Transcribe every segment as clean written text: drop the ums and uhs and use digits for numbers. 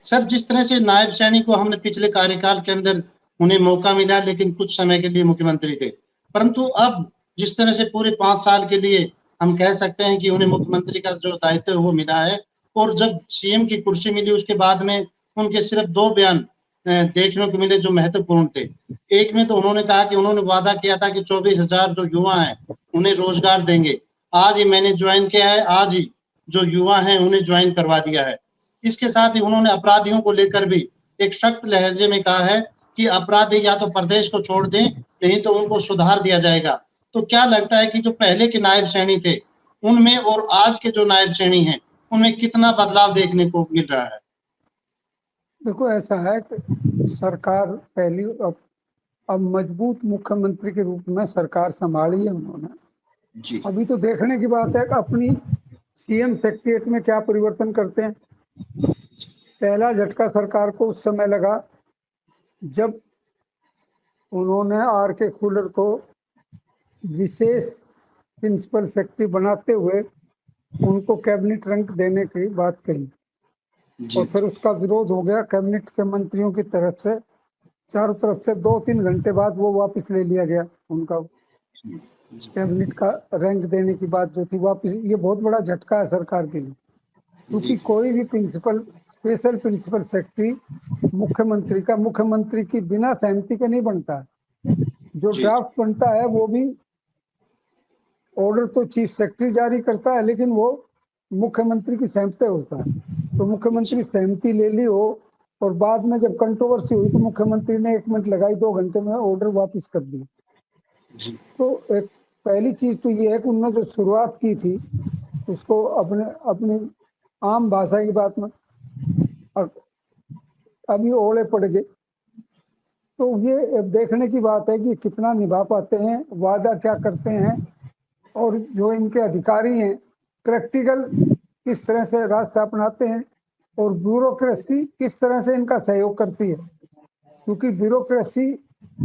Sir, जिस तरह से नायब सैनी को हमने पिछले कार्यकाल के अंदर उन्हें मौका मिला, लेकिन कुछ समय के लिए मुख्यमंत्री थे। परंतु अब जिस तरह से पूरे 5 साल के लिए हम कह सकते हैं कि उन्हें मुख्यमंत्री का जो दायित्व है वो मिला है, और जब सीएम की कुर्सी मिली उसके बाद में उनके सिर्फ 2 बयान देखने को मिले जो महत्वपूर्ण थे। एक में तो उन्होंने कहा कि उन्होंने वादा किया था कि 24,000 जो युवा हैं, उन्हें रोजगार देंगे। आज ही मैंने ज्वाइन किया है, आज ही जो युवा हैं उन्हें ज्वाइन करवा दिया है। इसके साथ ही उन्होंने अपराधियों को लेकर भी एक सख्त लहजे में कहा है कि अपराधी या तो प्रदेश को छोड़ दें, नहीं तो उनको सुधार दिया जाएगा। तो क्या लगता है कि जो पहले के नायब सैनी थे, उनमें और आज के जो नायब सैनी हैं, उनमें कितना बदलाव देखने को मिल रहा है? देखो, ऐसा है कि सरकार पहली अब मजबूत मुख्यमंत्री के रूप में सरकार संभाली है उन्होंने जी। अभी तो देखने की बात है कि अपनी सीएम सेक्रेटरीट में क्या परिवर्तन करते हैं। पहला झटका सरकार को उस समय लगा जब उन्होंने आर के खुल्लर को विशेष प्रिंसिपल सेक्रेटरी बनाते हुए उनको कैबिनेट रैंक देने की बात कही और फिर उसका विरोध हो गया कैबिनेट के मंत्रियों की तरफ से, चारों तरफ से। 2-3 घंटे बाद वो वापस ले लिया गया, उनका कैबिनेट का रैंक देने की बात जो थी वापस। ये बहुत बड़ा झटका है सरकार के लिए, क्योंकि कोई भी स्पेशल प्रिंसिपल सेक्रेटरी मुख्यमंत्री की बिना सहमति के नहीं बनता। जो ड्राफ्ट बनता है वो भी ऑर्डर तो चीफ सेक्रेटरी जारी करता है, लेकिन वो मुख्यमंत्री की सहमति होता है। तो मुख्यमंत्री सहमति ले ली हो और बाद में जब कंट्रोवर्सी हुई तो मुख्यमंत्री ने 1 मिनट लगाई, 2 घंटे में ऑर्डर वापस कर दिया। तो एक पहली चीज तो ये है कि उन्होंने जो शुरुआत की थी उसको अपने आम भाषा की बात में अभी ओले पड़ गए। तो ये देखने की बात है कि कितना निभा पाते हैं, वादा क्या करते हैं, और जो इनके अधिकारी हैं प्रैक्टिकल किस तरह से रास्ता अपनाते हैं, और ब्यूरोक्रेसी किस तरह से इनका सहयोग करती है। क्योंकि ब्यूरोक्रेसी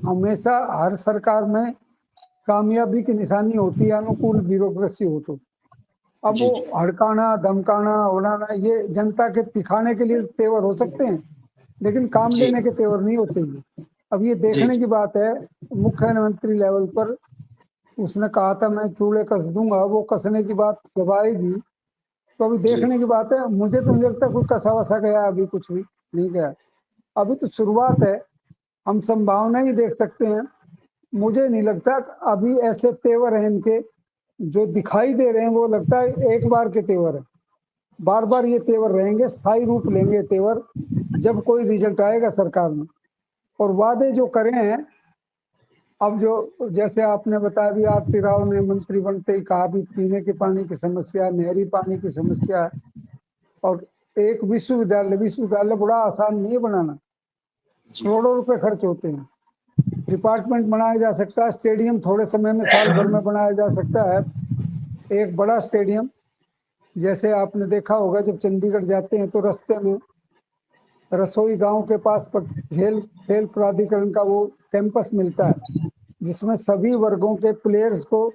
हमेशा हर सरकार में कामयाबी की निशानी होती है, अनुकूल ब्यूरोक्रेसी हो तो। अब वो हड़काना, धमकाना, उड़ाना ये जनता के दिखाने के लिए तेवर हो सकते हैं, लेकिन काम लेने के तेवर नहीं होते ये। अब ये देखने की बात है, मुख्यमंत्री लेवल पर उसने कहा था मैं चूल्हे कस दूंगा, वो कसने की बात जब आएगी तो अभी देखने की बात है। मुझे तो नहीं लगता कोई कसा वसा गया, अभी कुछ भी नहीं गया, अभी तो शुरुआत है। हम संभावना ही देख सकते हैं। मुझे नहीं लगता अभी ऐसे तेवर हैं इनके जो दिखाई दे रहे हैं, वो लगता है एक बार के तेवर है। बार बार ये तेवर रहेंगे, स्थायी रूप लेंगे तेवर जब कोई रिजल्ट आएगा सरकार में। और वादे जो करे हैं, अब जो जैसे आपने बताया भी, आरती राव ने मंत्री बनते ही कहा भी पीने के पानी की समस्या, नहरी पानी की समस्या है। और एक विश्वविद्यालय बड़ा आसान नहीं है बनाना, करोड़ों रुपए खर्च होते हैं। डिपार्टमेंट बनाया जा सकता है, स्टेडियम थोड़े समय में, साल भर में बनाया जा सकता है। एक बड़ा स्टेडियम, जैसे आपने देखा होगा जब चंडीगढ़ जाते हैं तो रास्ते में रसोई गांव के पास पर खेल प्राधिकरण का वो कैंपस मिलता है, जिसमें सभी वर्गों के प्लेयर्स को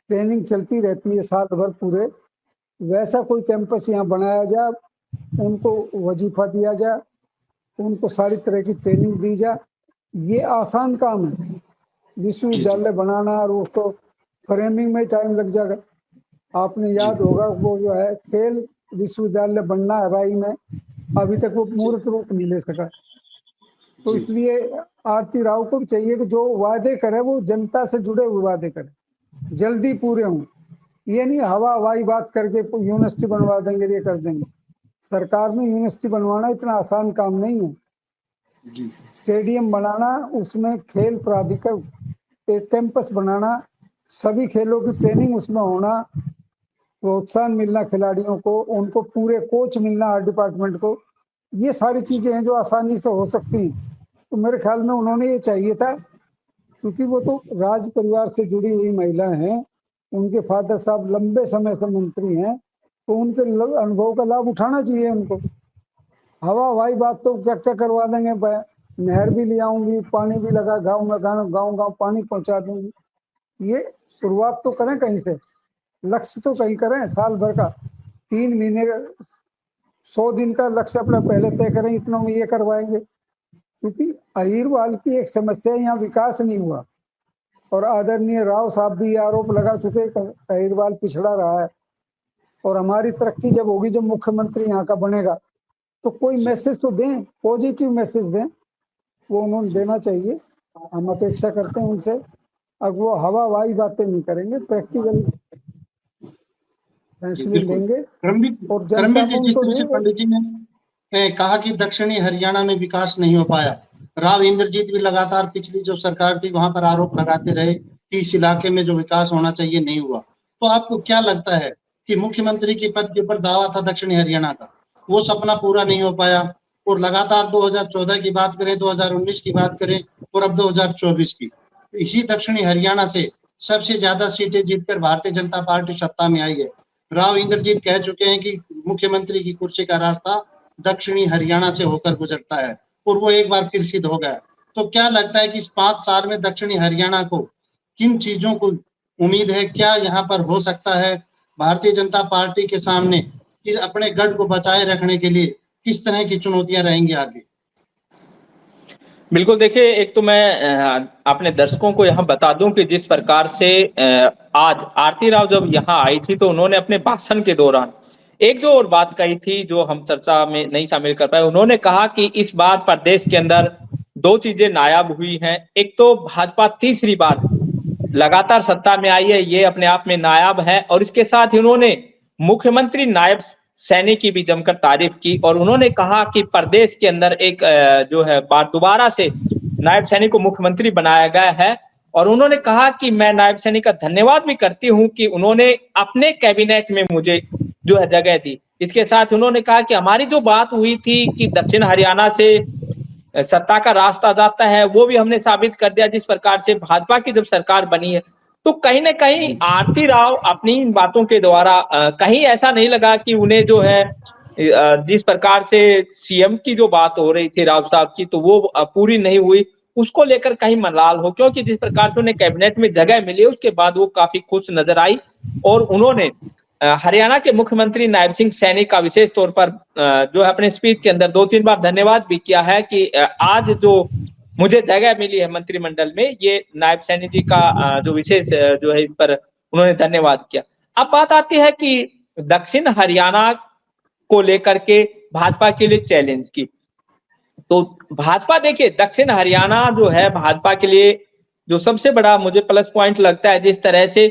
ट्रेनिंग चलती रहती है साल भर पूरे। वैसा कोई कैंपस यहाँ बनाया जाए, उनको वजीफा दिया जाए, उनको सारी तरह की ट्रेनिंग दी जाए। ये आसान काम है विश्वविद्यालय बनाना, और उसको फ्रेमिंग में टाइम लग जाएगा। आपने याद होगा वो जो है खेल विश्वविद्यालय बनना है राई में, अभी तक वो मूर्त रूप नहीं ले सका। तो इसलिए आरती राव को भी चाहिए कि जो वादे करे वो जनता से जुड़े हुए वादे करे, जल्दी पूरे हों। ये नहीं हवाई बात करके यूनिवर्सिटी बनवा देंगे, ये कर देंगे। सरकार में यूनिवर्सिटी बनवाना इतना आसान काम नहीं है। स्टेडियम बनाना, उसमें खेल प्राधिकरण, एक कैंपस बनाना, सभी खेलों की ट्रेनिंग उसमें होना, प्रोत्साहन मिलना खिलाड़ियों को, उनको पूरे कोच मिलना हर डिपार्टमेंट को, ये सारी चीजें हैं जो आसानी से हो सकती हैं। तो मेरे ख्याल में उन्होंने ये चाहिए था, क्योंकि वो तो राज परिवार से जुड़ी हुई महिला हैं, उनके फादर साहब लंबे समय से मंत्री हैं, तो उनके अनुभव का लाभ उठाना चाहिए उनको। हवाई बात तो क्या क्या करवा देंगे, नहर भी ले आऊंगी, पानी भी लगा गाँव में, गाँव पानी पहुंचा दूंगी। ये शुरुआत तो करें कहीं से, लक्ष्य तो कहीं करें। साल भर का 3 महीने 100 दिन का लक्ष्य अपना पहले तय करें, इतनों में ये करवाएंगे, क्योंकि अहिरवाल की एक समस्या यहाँ विकास नहीं हुआ। और आदरणीय राव साहब भी आरोप लगा चुके अहिरवाल पिछड़ा रहा है। और हमारी तरक्की जब होगी, जब मुख्यमंत्री यहाँ का बनेगा, तो कोई मैसेज तो दें, पॉजिटिव मैसेज दें, वो उन्होंने देना चाहिए। हम अपेक्षा करते हैं उनसे। अब वो हवावाही बातें नहीं करेंगे, प्रैक्टिकल फैसले लेंगे और जनता करमबीर जी, को जिस उनको तरह से देंगे। पंडित जी ने कहा कि दक्षिणी हरियाणा में विकास नहीं हो पाया, राव इंद्रजीत भी लगातार पिछली जो सरकार थी वहां पर आरोप लगाते रहे कि इस इलाके में जो विकास होना चाहिए नहीं हुआ। तो आपको क्या लगता है कि मुख्यमंत्री के पद के ऊपर दावा था दक्षिणी हरियाणा का, वो सपना पूरा नहीं हो पाया? और लगातार 2014 की बात करें, 2019 की बात करें और अब 2024 की, इसी दक्षिणी हरियाणा से सबसे ज्यादा सीटें जीतकर भारतीय जनता पार्टी सत्ता में आई है। राव इंद्रजीत कह चुके हैं कि मुख्यमंत्री की कुर्सी का रास्ता दक्षिणी हरियाणा से होकर गुजरता है और वो एक बार फिर सिद्ध हो गया। तो क्या लगता है कि इस 5 साल में दक्षिणी हरियाणा को किन चीजों को उम्मीद है, क्या यहाँ पर हो सकता है भारतीय जनता पार्टी के सामने कि अपने गढ़ को बचाए रखने के लिए किस तरह की चुनौतियां रहेंगी आगे? बिल्कुल, देखिए, एक तो मैं अपने दर्शकों को यहाँ बता दूं कि जिस प्रकार से आज आरती राव जब यहाँ आई थी तो उन्होंने अपने भाषण के दौरान एक जो और बात कही थी जो हम चर्चा में नहीं शामिल कर पाए। उन्होंने कहा कि इस बार प्रदेश के अंदर 2 चीजें नायाब हुई हैं। एक तो भाजपा तीसरी बार लगातार सत्ता में आई है, ये अपने आप में नायाब है, और इसके साथ ही उन्होंने मुख्यमंत्री नायब सैनी की भी जमकर तारीफ की और उन्होंने कहा कि प्रदेश के अंदर एक जो है दोबारा से नायब सैनी को मुख्यमंत्री बनाया गया है। और उन्होंने कहा कि मैं नायब सैनी का धन्यवाद भी करती हूं कि उन्होंने अपने कैबिनेट में मुझे जो है जगह दी। इसके साथ उन्होंने कहा कि हमारी जो बात हुई थी कि दक्षिण हरियाणा से सत्ता का रास्ता जाता है, वो भी हमने साबित कर दिया जिस प्रकार से भाजपा की जब सरकार बनी है। तो कहीं ना कहीं आरती राव अपनी इन बातों के द्वारा कहीं ऐसा नहीं लगा कि उन्हें जो है जिस प्रकार से सीएम की जो बात हो रही थी राव साहब की, तो वो पूरी नहीं हुई, उसको लेकर कहीं मलाल हो, क्योंकि जिस प्रकार से उन्हें कैबिनेट में जगह मिली उसके बाद वो काफी खुश नजर आई। और उन्होंने हरियाणा के मुख्यमंत्री नायब सिंह सैनी का विशेष तौर पर जो है अपने स्पीच के अंदर 2-3 बार धन्यवाद भी किया है कि आज जो मुझे जगह मिली है मंत्रिमंडल में, ये नायब सैनी जी का जो विशेष जो है इस पर उन्होंने धन्यवाद किया। अब बात आती है कि दक्षिण हरियाणा को लेकर के भाजपा के लिए चैलेंज की। तो भाजपा, देखिए, दक्षिण हरियाणा जो है भाजपा के लिए जो सबसे बड़ा मुझे प्लस पॉइंट लगता है, जिस तरह से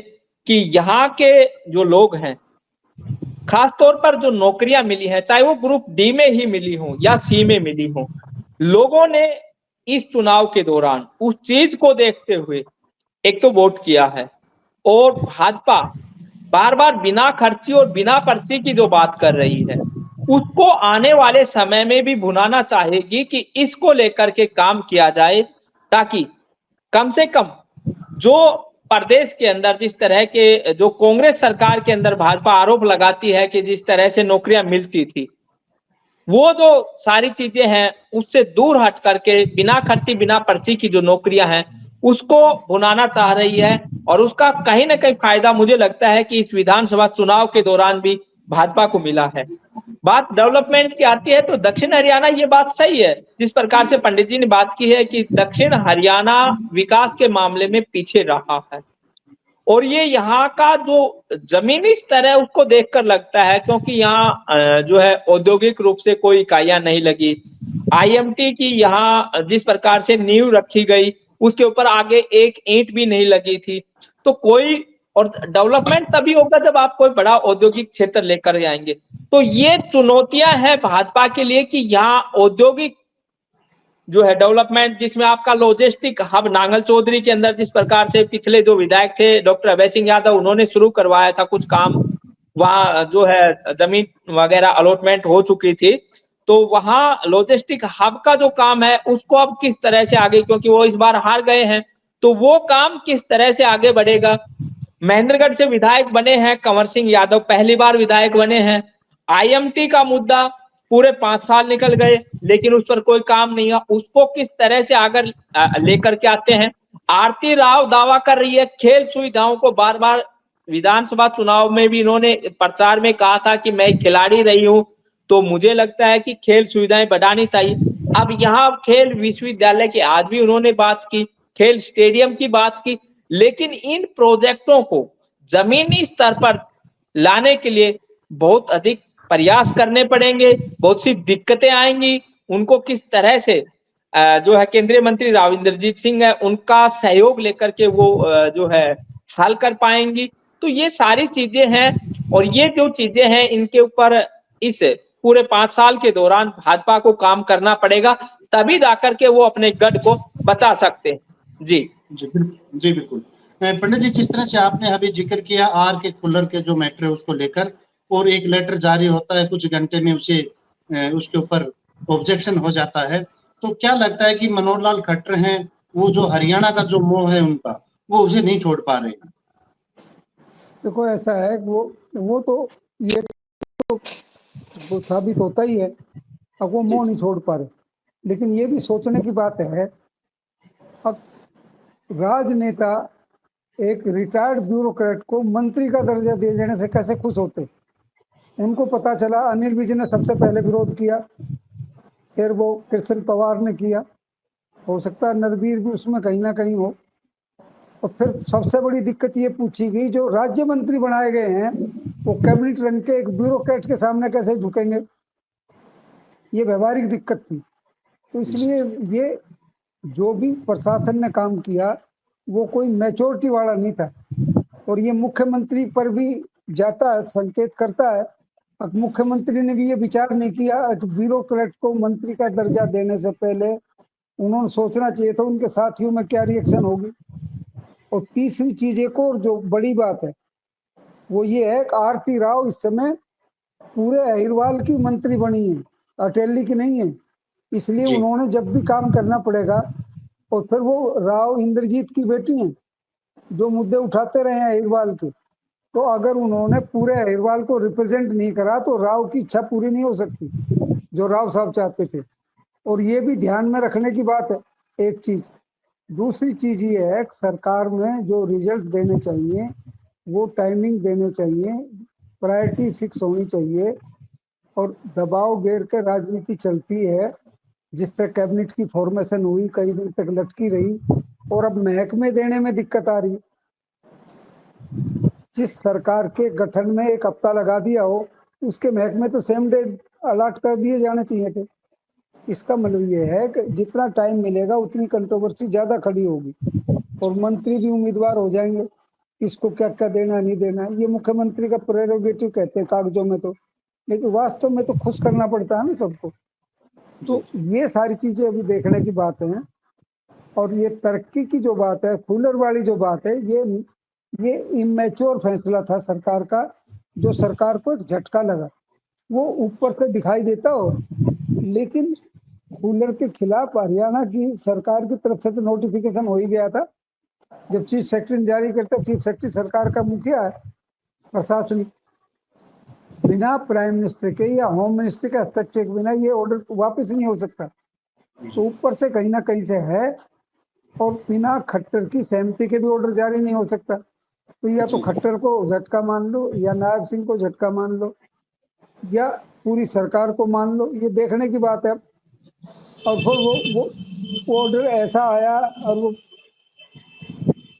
कि यहाँ के जो लोग हैं, खास तौर पर जो नौकरियां मिली हैं, चाहे वो ग्रुप डी में ही मिली हो या सी में मिली हो, लोगों ने इस चुनाव के दौरान उस चीज को देखते हुए एक तो वोट किया है। और भाजपा बार बार बिना खर्ची और बिना पर्ची की जो बात कर रही है, उसको आने वाले समय में भी भुनाना चाहेगी कि इसको लेकर के काम किया जाए, ताकि कम से कम जो प्रदेश के अंदर जिस तरह के जो कांग्रेस सरकार के अंदर भाजपा आरोप लगाती है कि जिस तरह से नौकरियां मिलती थी, वो जो सारी चीजें हैं उससे दूर हट करके बिना खर्ची बिना पर्ची की जो नौकरियां हैं उसको भुनाना चाह रही है। और उसका कहीं ना कहीं फायदा मुझे लगता है कि इस विधानसभा चुनाव के दौरान भी भाजपा को मिला है। बात डेवलपमेंट की आती है तो दक्षिण हरियाणा, ये बात सही है जिस प्रकार से पंडित जी ने बात की है कि दक्षिण हरियाणा विकास के मामले में पीछे रहा है। और ये यहाँ का जो जमीनी स्तर है उसको देखकर लगता है, क्योंकि यहाँ जो है औद्योगिक रूप से कोई इकाइयां नहीं लगी। आईएमटी की यहाँ जिस प्रकार से नींव रखी गई उसके ऊपर आगे एक ईंट भी नहीं लगी थी। तो कोई, और डेवलपमेंट तभी होगा जब आप कोई बड़ा औद्योगिक क्षेत्र लेकर आएंगे। तो ये चुनौतियां हैं भाजपा के लिए कि यहाँ औद्योगिक जो है डेवलपमेंट, जिसमें आपका लॉजिस्टिक हब नांगल चौधरी के अंदर जिस प्रकार से पिछले जो विधायक थे डॉक्टर अभय सिंह यादव, उन्होंने शुरू करवाया था कुछ काम, वहां जो है जमीन वगैरह अलॉटमेंट हो चुकी थी, तो वहां लॉजिस्टिक हब का जो काम है उसको अब किस तरह से आगे, क्योंकि वो इस बार हार गए हैं, तो वो काम किस तरह से आगे बढ़ेगा। महेंद्रगढ़ से विधायक बने हैं कंवर सिंह यादव, पहली बार विधायक बने हैं। आईएमटी का मुद्दा पूरे 5 साल निकल गए लेकिन उस पर कोई काम नहीं हुआ, उसको किस तरह से आगे लेकर के आते हैं। आरती राव दावा कर रही है खेल सुविधाओं को, बार बार विधानसभा चुनाव में भी इन्होंने प्रचार में कहा था कि मैं खिलाड़ी रही हूं, तो मुझे लगता है कि खेल सुविधाएं बढ़ानी चाहिए। अब यहाँ खेल विश्वविद्यालय की आज भी उन्होंने बात की, खेल स्टेडियम की बात की, लेकिन इन प्रोजेक्टों को जमीनी स्तर पर लाने के लिए बहुत अधिक प्रयास करने पड़ेंगे, बहुत सी दिक्कतें आएंगी। उनको किस तरह से जो है केंद्रीय मंत्री राव इंद्रजीत सिंह है उनका सहयोग लेकर के वो जो है हल कर पाएंगी। तो ये सारी चीजें हैं और ये जो चीजें हैं इनके ऊपर इस पूरे 5 साल के दौरान भाजपा को काम करना पड़ेगा, तभी जाकर के वो अपने गढ़ को बचा सकते हैं। जी जी बिल्कुल। पंडित जी, जिस तरह से आपने अभी जिक्र किया आर के खुल्लर के जो मैटर है उसको लेकर, और एक लेटर जारी होता है कुछ घंटे में उसे उसके ऊपर ऑब्जेक्शन हो जाता है, तो क्या लगता है कि मनोहर लाल खट्टर हैं वो जो हरियाणा का जो मोह है उनका, वो उसे नहीं छोड़ पा रहे हैं? देखो ऐसा है, वो तो ये तो वो साबित होता ही है, अब वो मोह नहीं छोड़ पा रहे। लेकिन ये भी सोचने की बात है, अब राजनेता एक रिटायर्ड ब्यूरोक्रेट को मंत्री का दर्जा दिए जाने से कैसे खुश होते। उनको पता चला, अनिल विज ने सबसे पहले विरोध किया, फिर वो कृष्ण पवार ने किया, हो सकता है नरवीर भी उसमें कहीं ना कहीं हो। और फिर सबसे बड़ी दिक्कत ये पूछी गई, जो राज्य मंत्री बनाए गए हैं वो कैबिनेट रंग के एक ब्यूरोक्रेट के सामने कैसे झुकेंगे, ये व्यवहारिक दिक्कत थी। तो इसलिए ये जो भी प्रशासन ने काम किया वो कोई मैच्योरिटी वाला नहीं था, और ये मुख्यमंत्री पर भी जाता है, संकेत करता है। अब मुख्यमंत्री ने भी ये विचार नहीं किया कि ब्यूरोक्रेट को मंत्री का दर्जा देने से पहले उन्होंने सोचना चाहिए था उनके साथियों में क्या रिएक्शन होगी। और तीसरी चीज एक और जो बड़ी बात है वो ये है कि आरती राव इस समय पूरे अहिरवाल की मंत्री बनी है, अटेली की नहीं है। इसलिए उन्होंने जब भी काम करना पड़ेगा, और फिर वो राव इंद्रजीत की बेटी हैं जो मुद्दे उठाते रहे हैं अहिरवाल के, तो अगर उन्होंने पूरे अहिरवाल को रिप्रेजेंट नहीं करा तो राव की इच्छा पूरी नहीं हो सकती जो राव साहब चाहते थे। और ये भी ध्यान में रखने की बात है एक चीज। दूसरी चीज ये है कि सरकार में जो रिजल्ट देने चाहिए वो टाइमिंग देने चाहिए, प्रायोरिटी फिक्स होनी चाहिए, और दबाव घेर के राजनीति चलती है। जिस तरह कैबिनेट की फॉर्मेशन हुई, कई दिन तक लटकी रही, और अब महकमे देने में दिक्कत आ रही। जिस सरकार के गठन में 1 हफ्ता लगा दिया हो, उसके महकमे तो सेम डे अलॉट कर दिए जाने चाहिए थे। इसका मतलब ये है कि जितना टाइम मिलेगा उतनी कंट्रोवर्सी ज्यादा खड़ी होगी, और मंत्री भी उम्मीदवार हो जाएंगे, इसको क्या क्या देना नहीं देना। ये मुख्यमंत्री का प्रेरोगेटिव कहते हैं कागजों में तो, लेकिन वास्तव में तो खुश करना पड़ता है ना सबको। तो ये सारी चीजें अभी देखने की बात है। और ये तरक्की की जो बात है, खुल्लर वाली जो बात है, ये इमेच्योर फैसला था सरकार का, जो सरकार को एक झटका लगा। वो ऊपर से दिखाई देता हो, लेकिन खुल्लर के खिलाफ हरियाणा की सरकार की तरफ से तो नोटिफिकेशन हो ही गया था। जब चीफ सेक्रेटरी जारी करता, चीफ सेक्रेटरी सरकार का मुखिया है प्रशासनिक, बिना प्राइम मिनिस्टर के या होम मिनिस्टर के हस्तक्षेप के बिना ये ऑर्डर वापस नहीं हो सकता। तो ऊपर से कहीं ना कहीं से है, और बिना खट्टर की सहमति के भी ऑर्डर जारी नहीं हो सकता। तो या तो खट्टर को झटका मान लो, या नायब सिंह को झटका मान लो, या पूरी सरकार को मान लो, ये देखने की बात है। और फिर वो ऑर्डर ऐसा आया और वो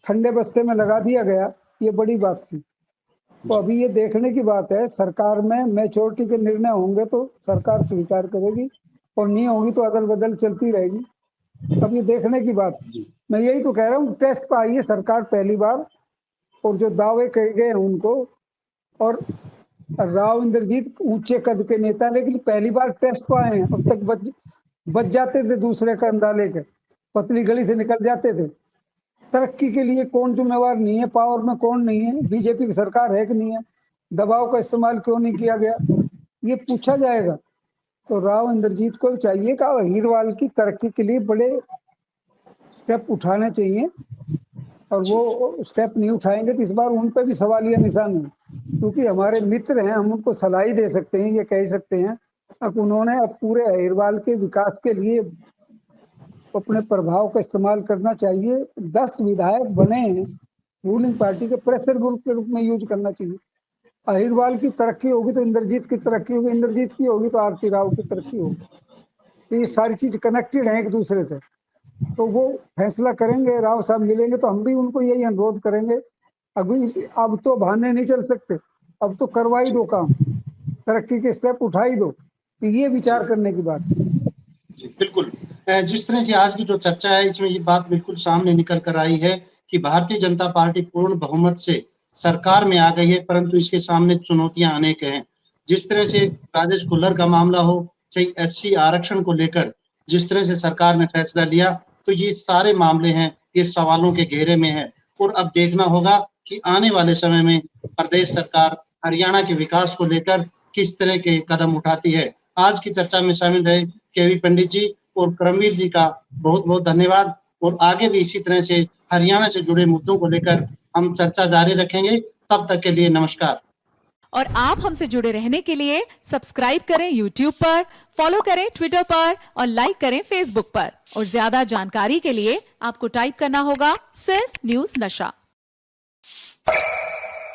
ठंडे बस्ते में लगा दिया गया, ये बड़ी बात थी। तो अभी ये देखने की बात है, सरकार में मैच्योरिटी के निर्णय होंगे तो सरकार स्वीकार करेगी, और नहीं होगी तो अदल बदल चलती रहेगी। अब ये देखने की बात। मैं यही तो कह रहा हूँ, टेस्ट पर आई है सरकार पहली बार, और जो दावे कहे गए हैं उनको, और राव इंद्रजीत ऊंचे कद के नेता, लेकिन पहली बार टेस्ट पर आए हैं। अब तक बच जाते थे दूसरे का अंदा लेकर, पतली गली से निकल जाते थे। तरक्की के लिए कौन जिम्मेवार नहीं है, पावर में कौन नहीं है, बीजेपी की सरकार है कि नहीं है, दबाव का इस्तेमाल क्यों नहीं किया गया, ये पूछा जाएगा। तो राव इंद्रजीत को चाहिए कि अहिरवाल की तरक्की के लिए बड़े स्टेप उठाने चाहिए, और वो स्टेप नहीं उठाएंगे तो इस बार उन पर भी सवालिया निशान है। क्योंकि हमारे मित्र हैं, हम उनको सलाह ही दे सकते हैं, ये कह सकते हैं अब उन्होंने अब पूरे अहिरवाल के विकास के लिए अपने प्रभाव का इस्तेमाल करना चाहिए। 10 विधायक बने हैं, रूलिंग पार्टी के प्रेशर ग्रुप के रूप में यूज करना चाहिए। अहिरवाल की तरक्की होगी तो इंद्रजीत की तरक्की होगी, इंद्रजीत की होगी तो आरती राव की तरक्की होगी। तो ये सारी चीज कनेक्टेड है एक दूसरे से। तो वो फैसला करेंगे, राव साहब मिलेंगे तो हम भी उनको यही अनुरोध करेंगे। अभी अब तो बहाने नहीं चल सकते, अब तो करवा ही दो काम, तरक्की के स्टेप उठा ही दो। तो ये विचार करने की बात है। जी, बिल्कुल। जिस तरह से आज की जो चर्चा है इसमें ये बात बिल्कुल सामने निकल कर आई है कि भारतीय जनता पार्टी पूर्ण बहुमत से सरकार में आ गई है, परंतु इसके सामने चुनौतियां अनेक हैं। जिस तरह से राजेश कुल्लर का मामला हो, चाहे एससी आरक्षण को लेकर जिस तरह से सरकार ने फैसला लिया, तो ये सारे मामले हैं, ये सवालों के घेरे में है। और अब देखना होगा कि आने वाले समय में प्रदेश सरकार हरियाणा के विकास को लेकर किस तरह के कदम उठाती है। आज की चर्चा में शामिल रहे केवी पंडित जी और करमवीर जी का बहुत-बहुत धन्यवाद। और आगे भी इसी तरह से हरियाणा से जुड़े मुद्दों को लेकर हम चर्चा जारी रखेंगे। तब तक के लिए नमस्कार। और आप हमसे जुड़े रहने के लिए सब्सक्राइब करें YouTube पर, फॉलो करें Twitter पर और लाइक करें Facebook पर। और ज्यादा जानकारी के लिए आपको टाइप करना होगा सिर्फ न्यूज़ नशा।